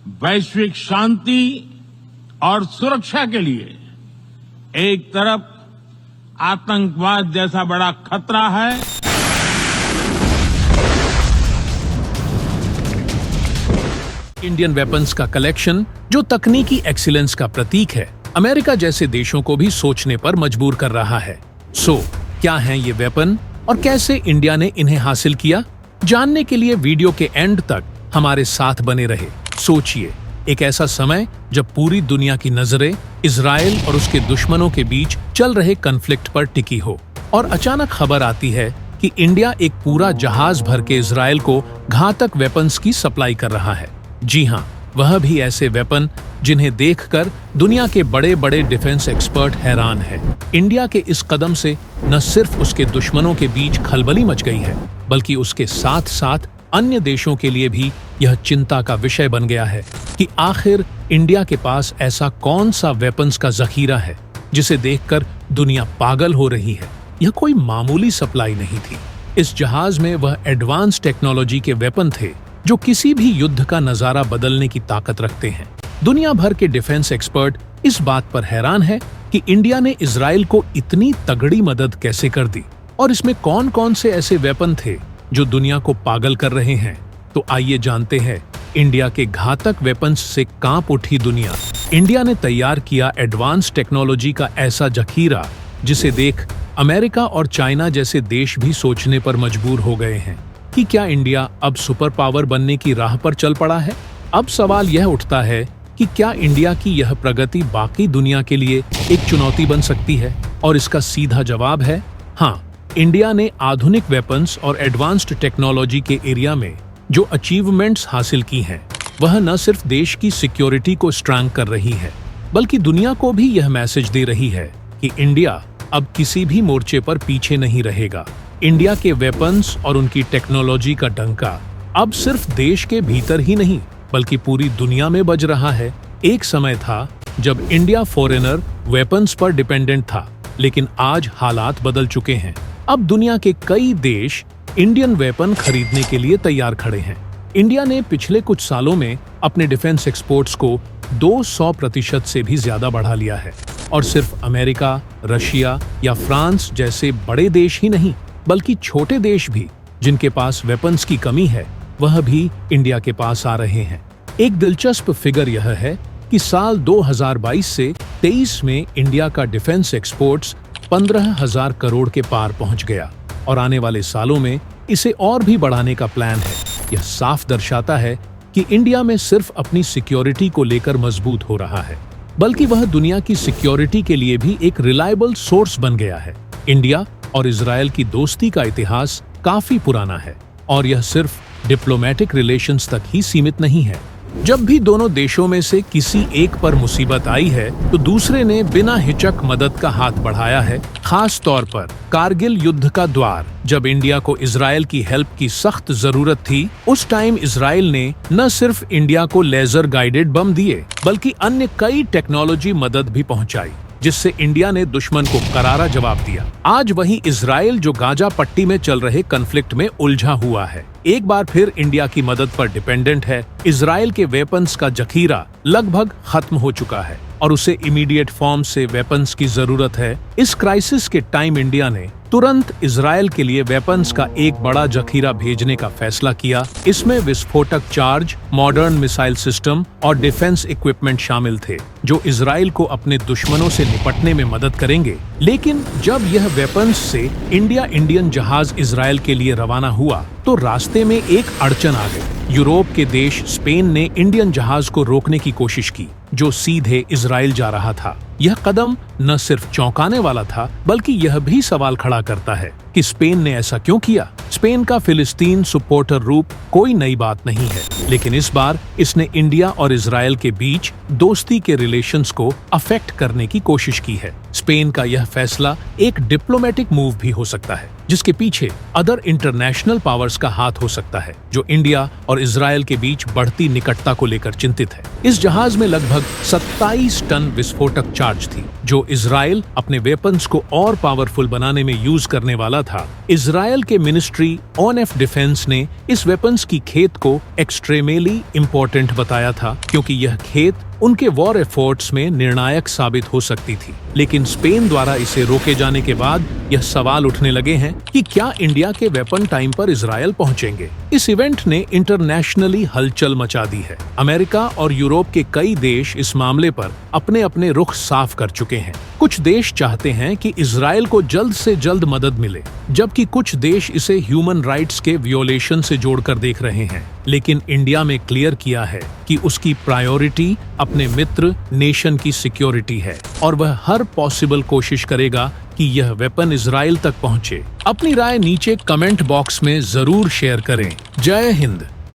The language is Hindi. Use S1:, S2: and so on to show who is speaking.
S1: वैश्विक शांति और सुरक्षा के लिए एक तरफ आतंकवाद जैसा बड़ा खतरा है,
S2: इंडियन वेपन्स का कलेक्शन जो तकनीकी एक्सीलेंस का प्रतीक है, अमेरिका जैसे देशों को भी सोचने पर मजबूर कर रहा है। क्या हैं ये वेपन और कैसे इंडिया ने इन्हें हासिल किया? जानने के लिए वीडियो के एंड तक हमारे साथ बने रहे। सोचिए, एक ऐसा समय जब पूरी दुनिया की नजरें इजराइल और उसके दुश्मनों के बीच चल रहे कॉन्फ्लिक्ट पर टिकी हो और अचानक खबर आती है कि इंडिया एक पूरा जहाज भर के इजराइल को घातक वेपन्स की सप्लाई कर रहा है। जी हाँ, वह भी ऐसे वेपन जिन्हें देखकर दुनिया के बड़े बड़े डिफेंस एक्सपर्ट हैरान हैं। इंडिया के इस कदम से न सिर्फ उसके दुश्मनों के बीच खलबली मच गई है, बल्कि उसके साथ साथ अन्य देशों के लिए भी यह चिंता का विषय बन गया है कि आखिर इंडिया के पास ऐसा कौन सा वेपन्स का जखीरा है जिसे देखकर दुनिया पागल हो रही है। यह कोई मामूली सप्लाई नहीं थी। इस जहाज में वह एडवांस टेक्नोलॉजी के वेपन थे जो किसी भी युद्ध का नजारा बदलने की ताकत रखते हैं। दुनिया भर के डिफेंस एक्सपर्ट इस बात पर हैरान है कि इंडिया ने इजराइल को इतनी तगड़ी मदद कैसे कर दी और इसमें कौन कौन से ऐसे वेपन थे जो दुनिया को पागल कर रहे हैं। तो आइए जानते हैं इंडिया के घातक वेपन्स से कांप उठी दुनिया। इंडिया ने तैयार किया एडवांस टेक्नोलॉजी का ऐसा जखीरा जिसे देख अमेरिका और चाइना जैसे देश भी सोचने पर मजबूर हो गए हैं कि क्या इंडिया अब सुपर पावर बनने की राह पर चल पड़ा है। अब सवाल यह उठता है कि क्या इंडिया की यह प्रगति बाकी दुनिया के लिए एक चुनौती बन सकती है, और इसका सीधा जवाब है हाँ। इंडिया ने आधुनिक वेपन्स और एडवांस्ड टेक्नोलॉजी के एरिया में जो अचीवमेंट्स हासिल की हैं, वह न सिर्फ देश की सिक्योरिटी को स्ट्रांग कर रही है, बल्कि दुनिया को भी यह मैसेज दे रही है कि इंडिया अब किसी भी मोर्चे पर पीछे नहीं रहेगा। इंडिया के वेपन्स और उनकी टेक्नोलॉजी का डंका अब सिर्फ देश के भीतर ही नहीं, बल्कि पूरी दुनिया में बज रहा है। एक समय था जब इंडिया फॉरेनर वेपन्स पर डिपेंडेंट था, लेकिन आज हालात बदल चुके हैं। अब दुनिया के कई देश इंडियन वेपन खरीदने के लिए तैयार खड़े हैं। इंडिया ने पिछले कुछ सालों में अपने डिफेंस एक्सपोर्ट्स को 200% से भी ज्यादा बढ़ा लिया है, और सिर्फ अमेरिका, रशिया या फ्रांस जैसे बड़े देश ही नहीं, बल्कि छोटे देश भी जिनके पास वेपन्स की कमी है, वह भी इंडिया के पास आ रहे हैं। एक दिलचस्प फिगर यह है कि साल 2022 से 23 में इंडिया का डिफेंस एक्सपोर्ट्स 15,000 करोड़ के पार पहुंच गया, और आने वाले सालों में इसे और भी बढ़ाने का प्लान है। यह साफ दर्शाता है कि इंडिया में सिर्फ अपनी सिक्योरिटी को लेकर मजबूत हो रहा है, बल्कि वह दुनिया की सिक्योरिटी के लिए भी एक रिलायबल सोर्स बन गया है। इंडिया और इजराइल की दोस्ती का इतिहास काफी पुराना है, और यह सिर्फ डिप्लोमेटिक रिलेशंस तक ही सीमित नहीं है। जब भी दोनों देशों में से किसी एक पर मुसीबत आई है, तो दूसरे ने बिना हिचक मदद का हाथ बढ़ाया है। खास तौर पर कारगिल युद्ध का द्वार, जब इंडिया को इजराइल की हेल्प की सख्त जरूरत थी, उस टाइम इजराइल ने न सिर्फ इंडिया को लेजर गाइडेड बम दिए, बल्कि अन्य कई टेक्नोलॉजी मदद भी पहुंचाई, जिससे इंडिया ने दुश्मन को करारा जवाब दिया। आज वहीं इजराइल जो गाजा पट्टी में चल रहे कॉन्फ्लिक्ट में उलझा हुआ है, एक बार फिर इंडिया की मदद पर डिपेंडेंट है। इजराइल के वेपन्स का जखीरा लगभग खत्म हो चुका है और उसे इमीडिएट फॉर्म से वेपन्स की जरूरत है। इस क्राइसिस के टाइम इंडिया ने तुरंत इजराइल के लिए वेपन्स का एक बड़ा जखीरा भेजने का फैसला किया। इसमें विस्फोटक चार्ज, मॉडर्न मिसाइल सिस्टम और डिफेंस इक्विपमेंट शामिल थे, जो इजराइल को अपने दुश्मनों से निपटने में मदद करेंगे। लेकिन जब यह वेपन्स से इंडियन जहाज इजराइल के लिए रवाना हुआ, तो रास्ते में एक अड़चन आ गई। यूरोप के देश स्पेन ने इंडियन जहाज को रोकने की कोशिश की, जो सीधे इजराइल जा रहा था। यह कदम न सिर्फ चौंकाने वाला था, बल्कि यह भी सवाल खड़ा करता है कि स्पेन ने ऐसा क्यों किया। स्पेन का फिलिस्तीन सपोर्टर रूप कोई नई बात नहीं है, लेकिन इस बार इसने इंडिया और इजराइल के बीच दोस्ती के रिलेशंस को अफेक्ट करने की कोशिश की है। स्पेन का यह फैसला एक डिप्लोमेटिक मूव भी हो सकता है, जिसके पीछे अदर इंटरनेशनल पावर्स का हाथ हो सकता है, जो इंडिया और इजरायल के बीच बढ़ती निकटता को लेकर चिंतित है। इस जहाज में लगभग 27 टन विस्फोटक चार्ज थी, जो इजरायल अपने वेपन्स को और पावरफुल बनाने में यूज करने वाला था। इजरायल के मिनिस्ट्री ऑन ऑफ डिफेंस ने इस वेपन्स की खेत को एक्सट्रीमली इम्पोर्टेंट बताया था, क्योंकि यह खेत उनके वॉर एफर्ट्स में निर्णायक साबित हो सकती थी। लेकिन स्पेन द्वारा इसे रोके जाने के बाद यह सवाल उठने लगे हैं कि क्या इंडिया के वेपन टाइम पर इजरायल पहुंचेंगे। इस इवेंट ने इंटरनेशनली हलचल मचा दी है। अमेरिका और यूरोप के कई देश इस मामले पर अपने अपने रुख साफ कर चुके हैं। कुछ देश चाहते हैं कि इजरायल को जल्द से जल्द मदद मिले, जबकि कुछ देश इसे ह्यूमन राइट्स के वियोलेशन से जोड़कर देख रहे हैं। लेकिन इंडिया में क्लियर किया है कि उसकी प्रायोरिटी अपने मित्र नेशन की सिक्योरिटी है और वह हर पॉसिबल कोशिश करेगा कि यह वेपन इजरायल तक पहुंचे। अपनी राय नीचे कमेंट बॉक्स में जरूर शेयर करें। जय हिंद।